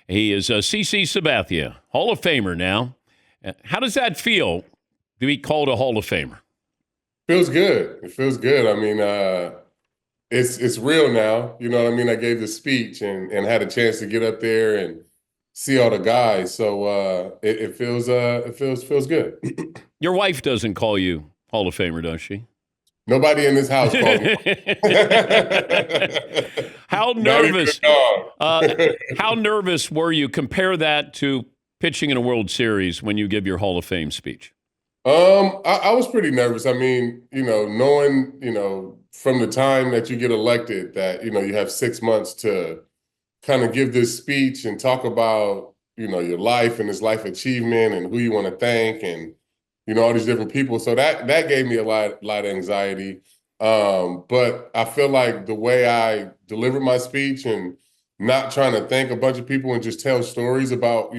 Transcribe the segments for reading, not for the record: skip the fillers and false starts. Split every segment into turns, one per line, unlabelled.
He is CC Sabathia, Hall of Famer now. How does that feel to be called a Hall of Famer?
Feels good. It feels good. I mean, it's real now. You know what I mean? I gave the speech and had a chance to get up there and see all the guys. So it feels good.
Your wife doesn't call you Hall of Famer, does she?
Nobody in this house called me.
How nervous? How nervous were you? Compare that to pitching in a World Series when you give your Hall of Fame speech.
I was pretty nervous. I mean, knowing, from the time that you get elected that, you have 6 months to kind of give this speech and talk about, your life and this life achievement and who you want to thank and, all these different people. So that gave me a lot of anxiety. But I feel like the way I delivered my speech and not trying to thank a bunch of people and just tell stories about,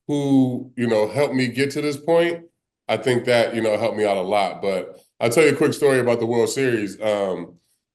who, helped me get to this point, I think that, helped me out a lot. But I'll tell you a quick story about the World Series. I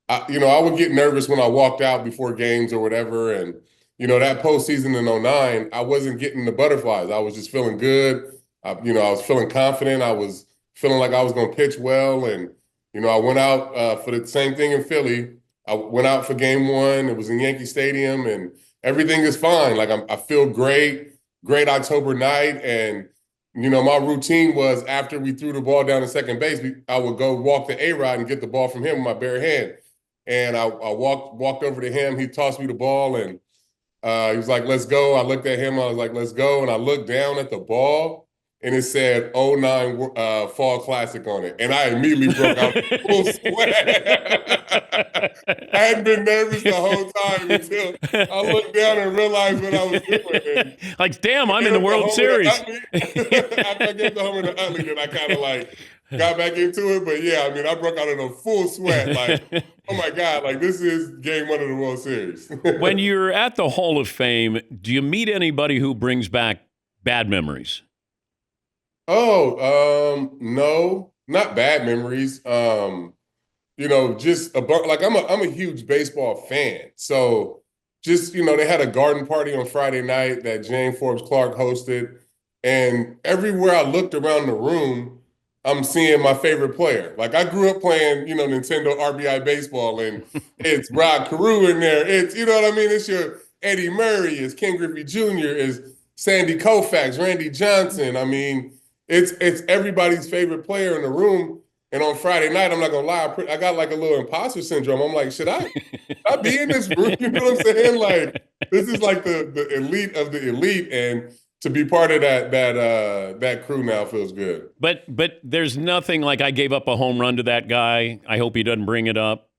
would get nervous when I walked out before games or whatever. And, that postseason in '09, I wasn't getting the butterflies. I was just feeling good. I was feeling confident. I was feeling like I was going to pitch well. And, I went out for the same thing in Philly. I went out for game one. It was in Yankee Stadium and everything is fine. Like I feel great October night. And, my routine was after we threw the ball down to second base, I would go walk to A-Rod and get the ball from him with my bare hand. And I walked over to him. He tossed me the ball and he was like, "Let's go." I looked at him. I was like, "Let's go." And I looked down at the ball. And it said '09 Fall Classic on it. And I immediately broke out full sweat. I hadn't been nervous the whole time until I looked down and realized what I was doing.
Like, damn, I'm in the World Series.
After I gave the homer to Utley, and I kind of got back into it. But yeah, I mean, I broke out in a full sweat. Like, oh my God, like this is game one of the World Series.
When you're at the Hall of Fame, do you meet anybody who brings back bad memories?
Oh, no, not bad memories. Just like I'm a huge baseball fan. So just, they had a garden party on Friday night that Jane Forbes Clark hosted. And everywhere I looked around the room, I'm seeing my favorite player. Like I grew up playing, Nintendo RBI baseball and it's Rod Carew in there. It's, you know what I mean? It's your Eddie Murray, it's Ken Griffey Jr., it's Sandy Koufax, Randy Johnson. I mean, it's everybody's favorite player in the room. And on Friday night, I'm not going to lie, I got like a little imposter syndrome. I'm like, should I be in this room? You know what I'm saying? Like, this is like the elite of the elite. And to be part of that crew now feels good.
But there's nothing like I gave up a home run to that guy. I hope he doesn't bring it up.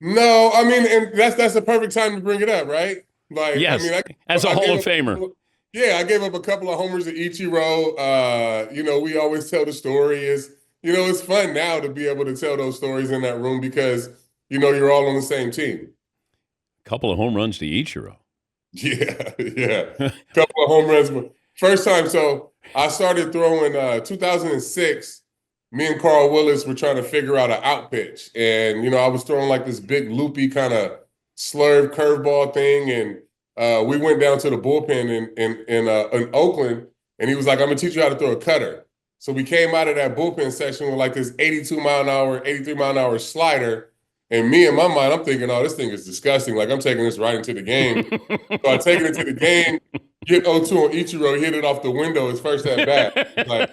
No, I mean, and that's the perfect time to bring it up, right? Like,
yes, I mean, as a Hall of Famer.
Yeah, I gave up a couple of homers to Ichiro. We always tell the story. It's fun now to be able to tell those stories in that room because, you're all on the same team.
A couple of home runs to Ichiro.
Yeah. Couple of home runs. First time, so I started throwing 2006. Me and Carl Willis were trying to figure out an out pitch. And, I was throwing like this big loopy kind of slurve curveball thing. And we went down to the bullpen in Oakland, and he was like, "I'm gonna teach you how to throw a cutter." So we came out of that bullpen session with like this 82 mile an hour, 83 mile an hour slider. And me, in my mind, I'm thinking, "Oh, this thing is disgusting. Like I'm taking this right into the game." So I take it into the game, get 0-2 on Ichiro, hit it off the window his first at bat. Like,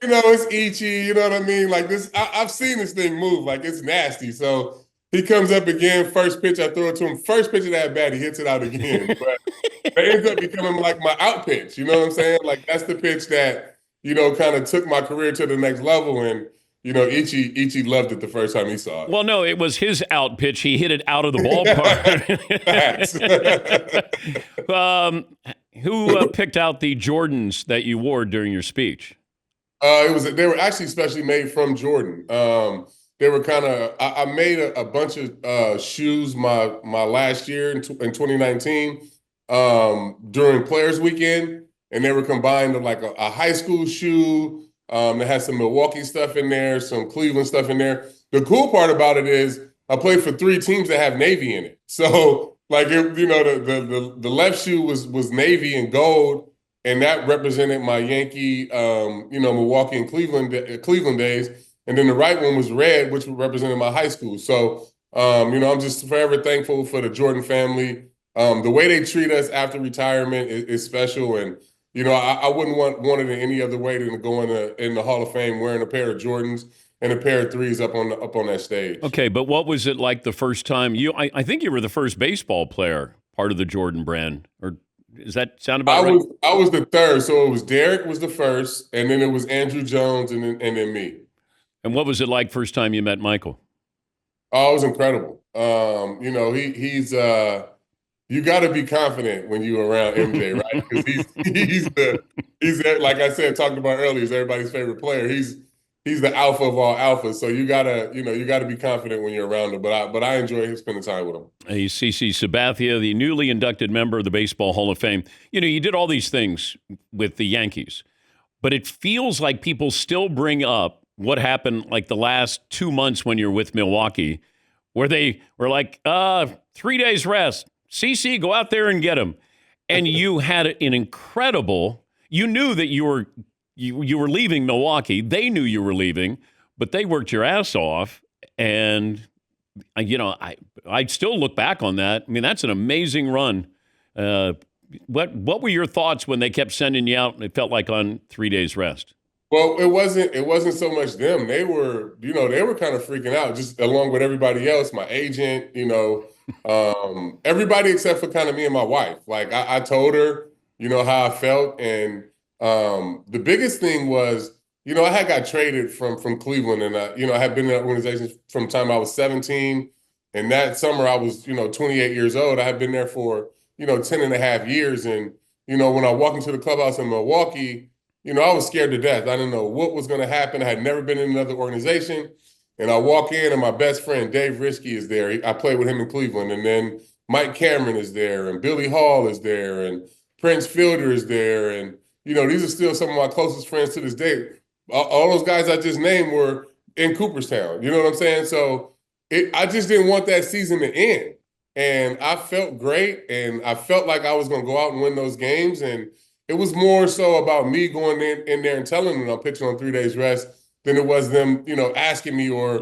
it's Ichi. You know what I mean? Like this, I've seen this thing move. Like it's nasty. So. He comes up again, first pitch, I throw it to him. First pitch of that bat, he hits it out again. But it ends up becoming like my out pitch. You know what I'm saying? Like that's the pitch that, kind of took my career to the next level. And, Ichi loved it the first time he saw it.
Well, no, it was his out pitch. He hit it out of the ballpark. Who picked out the Jordans that you wore during your speech?
They were actually specially made from Jordan. They were kind of, I made a bunch of shoes my last year in 2019 during Players Weekend, and they were combined with like a high school shoe that had some Milwaukee stuff in there, some Cleveland stuff in there. The cool part about it is I played for 3 teams that have Navy in it. So Like the left shoe was navy and gold, and that represented my Yankee, Milwaukee and Cleveland days. And then the right one was red, which represented my high school. So, I'm just forever thankful for the Jordan family. The way they treat us after retirement is special, and I wouldn't want it in any other way than to go in the Hall of Fame wearing a pair of Jordans and a pair of threes up on that stage.
Okay, but what was it like the first time I think you were the first baseball player, part of the Jordan brand, or does that sound about right?
I was the third, so it was Derek was the first, and then it was Andrew Jones, and then me.
And what was it like first time you met Michael?
Oh, it was incredible. He's you got to be confident when you're around MJ, right? Because he's like I said, talked about earlier, he's everybody's favorite player. He's the alpha of all alphas. So you gotta be confident when you're around him. But I enjoy spending time with him.
He's CC Sabathia, the newly inducted member of the Baseball Hall of Fame. You did all these things with the Yankees, but it feels like people still bring up what happened like the last 2 months when you're with Milwaukee, where they were like, 3 days rest. CC, go out there and get him. And you had an incredible, you knew that you were leaving Milwaukee. They knew you were leaving, but they worked your ass off. And, I still look back on that. I mean, that's an amazing run. What were your thoughts when they kept sending you out and it felt like on 3 days rest?
Well, it wasn't so much them. They were kind of freaking out, just along with everybody else, my agent, everybody except for kind of me and my wife. Like I told her, how I felt. And the biggest thing was, I had got traded from Cleveland, and I had been in that organization from the time I was 17. And that summer I was, 28 years old. I had been there for, 10 and a half years. And, when I walked into the clubhouse in Milwaukee, I was scared to death. I didn't know what was going to happen. I had never been in another organization. And I walk in, and my best friend, Dave Risky, is there. I played with him in Cleveland. And then Mike Cameron is there, and Billy Hall is there, and Prince Fielder is there. And, these are still some of my closest friends to this day. All those guys I just named were in Cooperstown. You know what I'm saying? So I just didn't want that season to end. And I felt great, and I felt like I was going to go out and win those games. And it was more so about me going in there and telling them I'm pitching on 3 days rest than it was them, asking me or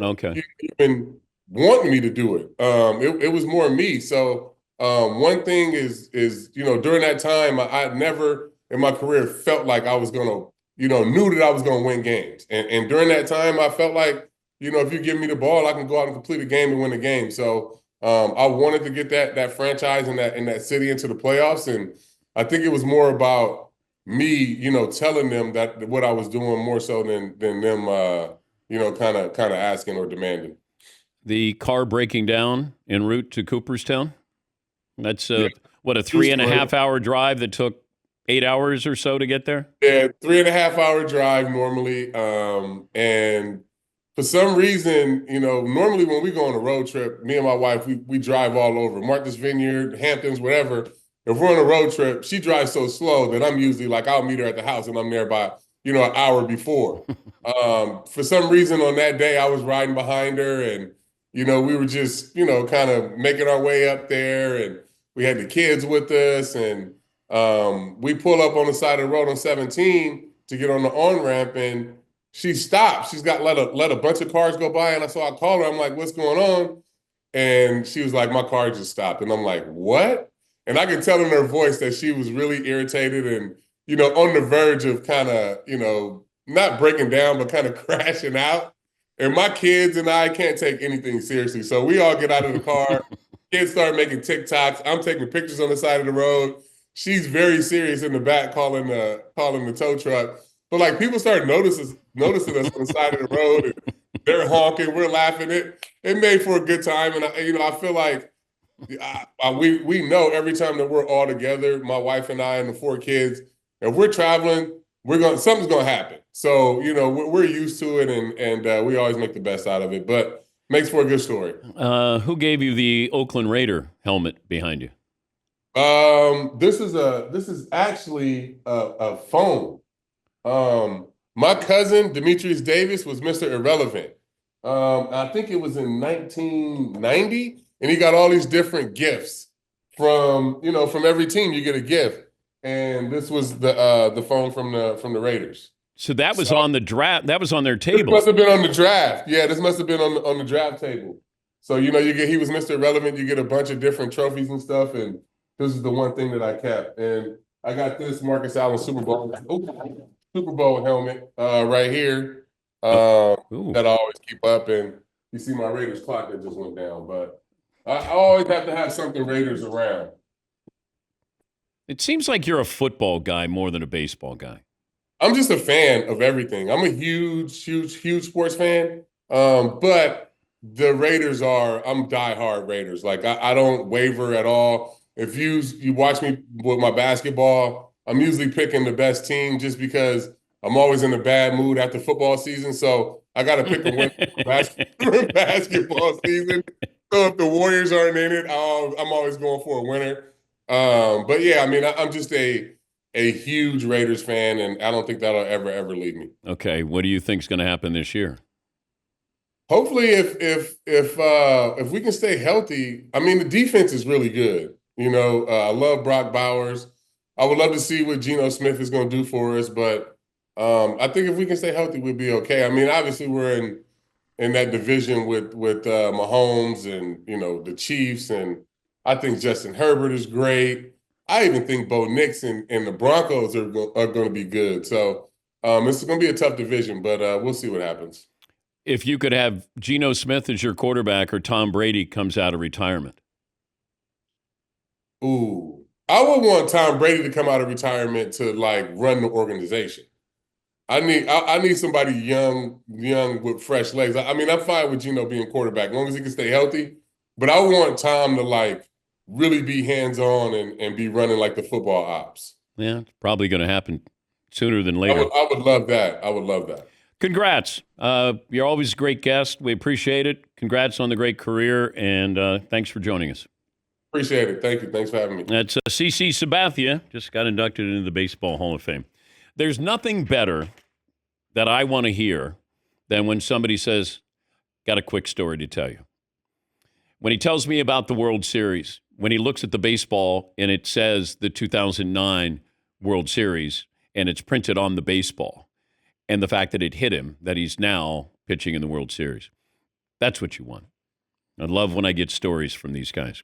even wanting me to do it. It was more me. So one thing is during that time, I never in my career felt like I was going to, knew that I was going to win games. And during that time, I felt like, if you give me the ball, I can go out and complete a game and win a game. So I wanted to get that franchise and that city into the playoffs. And I think it was more about me, telling them that what I was doing more so than them, kind of asking or demanding.
The car breaking down en route to Cooperstown. That's a 3.5 hour drive that took 8 hours or so to get there.
Yeah, 3.5 hour drive normally. And for some reason, normally when we go on a road trip, me and my wife, we drive all over Martha's Vineyard, Hamptons, whatever. If we're on a road trip, she drives so slow that I'm usually like, I'll meet her at the house and I'm there by, an hour before. For some reason on that day, I was riding behind her and, we were just, kind of making our way up there, and we had the kids with us, and we pull up on the side of the road on 17 to get on the on-ramp, and she stopped. She's got let a bunch of cars go by, and I called her. I'm like, what's going on? And she was like, my car just stopped. And I'm like, what? And I could tell in her voice that she was really irritated and, on the verge of kind of, not breaking down, but kind of crashing out. And my kids and I can't take anything seriously. So we all get out of the car. Kids start making TikToks. I'm taking pictures on the side of the road. She's very serious in the back calling the tow truck. But like people start noticing us on the side of the road, and they're honking, we're laughing. It made for a good time. And I feel like we know every time that we're all together, my wife and I and the 4 kids, if we're traveling, something's gonna happen. So, we're used to it, and we always make the best out of it, but makes for a good story.
Who gave you the Oakland Raider helmet behind you?
This is actually a phone. My cousin, Demetrius Davis, was Mr. Irrelevant. I think it was in 1990, and he got all these different gifts from every team you get a gift. And this was the phone from the Raiders.
So that was
So
on the draft. That was on their
this
table.
must have been on the draft. Yeah, this must have been on the draft table. So he was Mr. Relevant. You get a bunch of different trophies and stuff, and this is the one thing that I kept. And I got this Marcus Allen Super Bowl helmet right here
Ooh.
that I always keep up. And you see my Raiders clock that just went down, but I always have to have something Raiders around.
It seems like you're a football guy more than a baseball guy.
I'm just a fan of everything. I'm a huge sports fan. But the Raiders I'm diehard Raiders. Like I don't waver at all. If you watch me with my basketball, I'm usually picking the best team just because I'm always in a bad mood after football season. So I got to pick a winner for basketball season. So if the Warriors aren't in it, I'm always going for a winner. But yeah, I mean, I'm just a huge Raiders fan, and I don't think that'll ever leave me.
Okay, what do you think is going to happen this year?
Hopefully, if we can stay healthy, I mean, the defense is really good. I love Brock Bowers. I would love to see what Geno Smith is going to do for us, but I think if we can stay healthy, we'll be okay. I mean, obviously, we're in that division with Mahomes and the Chiefs, and I think Justin Herbert is great. I even think Bo Nix and the Broncos are going to be good. So it's going to be a tough division, but we'll see what happens.
If you could have Geno Smith as your quarterback or Tom Brady comes out of retirement?
Ooh, I would want Tom Brady to come out of retirement to run the organization. I need somebody young with fresh legs. I mean, I'm fine with Geno being quarterback as long as he can stay healthy. But I want Tom to really be hands-on and be running like the football ops.
Yeah, it's probably going to happen sooner than later.
I would love that. I would love that.
Congrats. You're always a great guest. We appreciate it. Congrats on the great career, and thanks for joining us.
Appreciate it. Thank you. Thanks for having me.
That's CC Sabathia, just got inducted into the Baseball Hall of Fame. There's nothing better that I want to hear than when somebody says, got a quick story to tell you. When he tells me about the World Series, when he looks at the baseball and it says the 2009 World Series and it's printed on the baseball, and the fact that it hit him, that he's now pitching in the World Series. That's what you want. I love when I get stories from these guys.